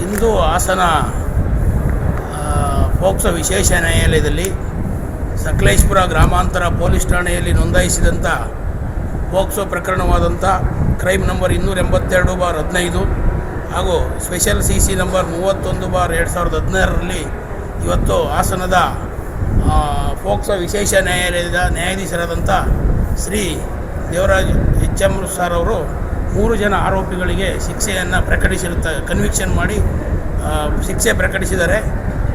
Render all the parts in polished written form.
ಇಂದು Hassan POCSO ವಿಶೇಷ ನ್ಯಾಯಾಲಯದಲ್ಲಿ ಸಕಲೇಶಪುರ ಗ್ರಾಮಾಂತರ ಪೊಲೀಸ್ ಠಾಣೆಯಲ್ಲಿ ನೋಂದಾಯಿಸಿದಂಥ ಪೋಕ್ಸೋ ಪ್ರಕರಣವಾದಂಥ ಕ್ರೈಮ್ ನಂಬರ್ 282/15 ಹಾಗೂ ಸ್ಪೆಷಲ್ CC ನಂಬರ್ 31/2016ರಲ್ಲಿ ಇವತ್ತು ಹಾಸನದ ಪೋಕ್ಸೋ ವಿಶೇಷ ನ್ಯಾಯಾಲಯದ ನ್ಯಾಯಾಧೀಶರಾದಂಥ ಶ್ರೀ ದೇವರಾಜ್ HM ಸರ್ ಅವರು 3 ಜನ ಆರೋಪಿಗಳಿಗೆ ಶಿಕ್ಷೆಯನ್ನು ಕನ್ವಿಕ್ಷನ್ ಮಾಡಿ ಶಿಕ್ಷೆ ಪ್ರಕಟಿಸಿದ್ದಾರೆ.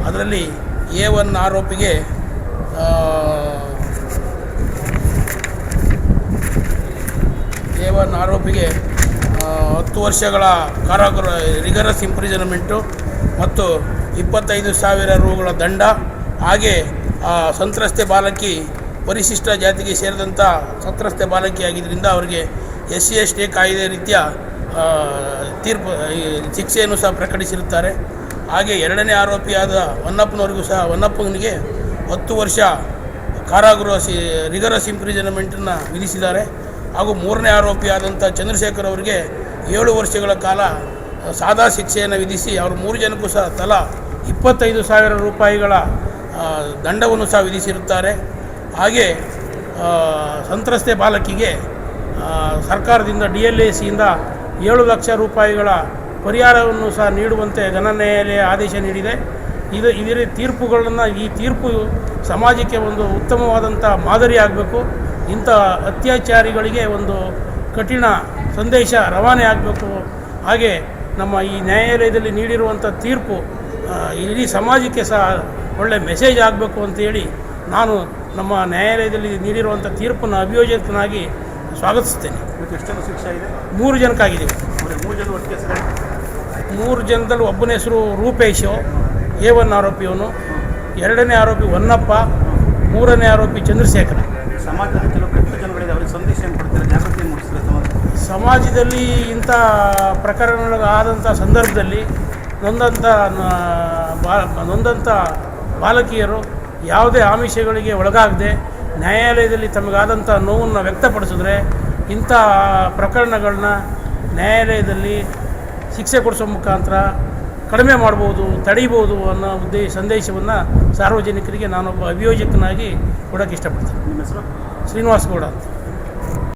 ಅದರಲ್ಲಿ A1 ಆರೋಪಿಗೆ 10 ವರ್ಷಗಳ ಕಾರಾಗೃಹ ರಿಗರಸ್ ಇಂಪ್ರಿಸನ್ಮೆಂಟು ಮತ್ತು 25,000 ರೂಗಳ ದಂಡ, ಹಾಗೆ ಸಂತ್ರಸ್ತೆ ಬಾಲಕಿ ಪರಿಶಿಷ್ಟ ಜಾತಿಗೆ ಸೇರಿದಂಥ ಸಂತ್ರಸ್ತೆ ಬಾಲಕಿ ಆಗಿದ್ದರಿಂದ ಅವರಿಗೆ SC ST ಕಾಯ್ದೆ ರೀತಿಯ ಶಿಕ್ಷೆಯನ್ನು ಸಹ ಪ್ರಕಟಿಸಿರುತ್ತಾರೆ. ಹಾಗೆ 2ನೇ ಆರೋಪಿಯಾದ ಹೊನ್ನಪ್ಪನವರಿಗೂ ಸಹ ಹೊನ್ನಪ್ಪನಿಗೆ 10 ವರ್ಷ ಕಾರಾಗೃಹ ರಿಗರಸ್ ಇಂಪ್ರಿಸನ್ಮೆಂಟನ್ನು ವಿಧಿಸಿದ್ದಾರೆ. ಹಾಗೂ 3ನೇ ಆರೋಪಿಯಾದಂಥ ಚಂದ್ರಶೇಖರ್ ಅವರಿಗೆ 7 ವರ್ಷಗಳ ಕಾಲ ಸಾದಾ ಶಿಕ್ಷೆಯನ್ನು ವಿಧಿಸಿ ಅವರು 3 ಜನಕ್ಕೂ ಸಹ ತಲಾ 25,000 ರೂಪಾಯಿಗಳ ದಂಡವನ್ನು ಸಹ ವಿಧಿಸಿರುತ್ತಾರೆ. ಹಾಗೆ ಸಂತ್ರಸ್ತೆ ಬಾಲಕಿಗೆ ಸರ್ಕಾರದಿಂದ DLACಯಿಂದ 7 ಲಕ್ಷ ರೂಪಾಯಿಗಳ ಪರಿಹಾರವನ್ನು ಸಹ ನೀಡುವಂತೆ ಘನ ನ್ಯಾಯಾಲಯ ಆದೇಶ ನೀಡಿದೆ. ಇದರ ತೀರ್ಪುಗಳನ್ನು ಈ ತೀರ್ಪು ಸಮಾಜಕ್ಕೆ ಒಂದು ಉತ್ತಮವಾದಂಥ ಮಾದರಿ ಆಗಬೇಕು. ಇಂಥ ಅತ್ಯಾಚಾರಿಗಳಿಗೆ ಒಂದು ಕಠಿಣ ಸಂದೇಶ ರವಾನೆ ಆಗಬೇಕು. ಹಾಗೆ ನಮ್ಮ ಈ ನ್ಯಾಯಾಲಯದಲ್ಲಿ ನೀಡಿರುವಂಥ ತೀರ್ಪು ಇಡೀ ಸಮಾಜಕ್ಕೆ ಸಹ ಒಳ್ಳೆ ಮೆಸೇಜ್ ಆಗಬೇಕು ಅಂತೇಳಿ ನಾನು ನಮ್ಮ ನ್ಯಾಯಾಲಯದಲ್ಲಿ ನೀಡಿರುವಂಥ ತೀರ್ಪನ್ನು ಅಭಿಯೋಜಕನಾಗಿ ಸ್ವಾಗತಿಸ್ತೇನೆ. ಎಷ್ಟೆಲ್ಲ ಶಿಕ್ಷೆ ಇದೆ? 3 ಜನಕ್ಕಾಗಿದ್ದೀವಿ. 3 ಜನ ಒಟ್ಟಿಗೆ ಹೆಸರು? 3 ಜನದಲ್ಲಿ ಒಬ್ಬನ ಹೆಸರು ರೂಪೇಶು, A1 ಆರೋಪಿಯವನು, 2ನೇ ಆರೋಪಿ ಹೊನ್ನಪ್ಪ, 3ನೇ ಆರೋಪಿ ಚಂದ್ರಶೇಖರ. ಸಮಾಜದಲ್ಲಿ ಕೆಲವು ಕೆಟ್ಟ ಜನಗಳಿದೆ, ಅವರಿಗೆ ಸಂದೇಶ ಏನು ಕೊಡ್ತಾರೆ, ಜಾಗೃತಿ ಮೂಡಿಸ್ತಾರೆ ಸಮಾಜದಲ್ಲಿ ಇಂಥ ಪ್ರಕರಣಗಳಾದಂಥ ಸಂದರ್ಭದಲ್ಲಿ ನೊಂದಂಥ ಬಾಲಕಿಯರು ಯಾವುದೇ ಆಮಿಷಗಳಿಗೆ ಒಳಗಾಗದೆ ನ್ಯಾಯಾಲಯದಲ್ಲಿ ತಮಗಾದಂಥ ನೋವನ್ನು ವ್ಯಕ್ತಪಡಿಸಿದ್ರೆ ಇಂಥ ಪ್ರಕರಣಗಳನ್ನ ನ್ಯಾಯಾಲಯದಲ್ಲಿ ಶಿಕ್ಷೆ ಕೊಡಿಸೋ ಮುಖಾಂತರ ಕಡಿಮೆ ಮಾಡ್ಬೋದು, ತಡೀಬೋದು ಅನ್ನೋ ಸಂದೇಶವನ್ನು ಸಾರ್ವಜನಿಕರಿಗೆ ನಾನೊಬ್ಬ ಅಭಿಯೋಜಕನಾಗಿ ಕೊಡೋಕ್ಕೆ ಇಷ್ಟಪಡ್ತೀನಿ. ನಿಮ್ಮ ಹೆಸರು? ಶ್ರೀನಿವಾಸ್ ಗೌಡ ಅಂತ.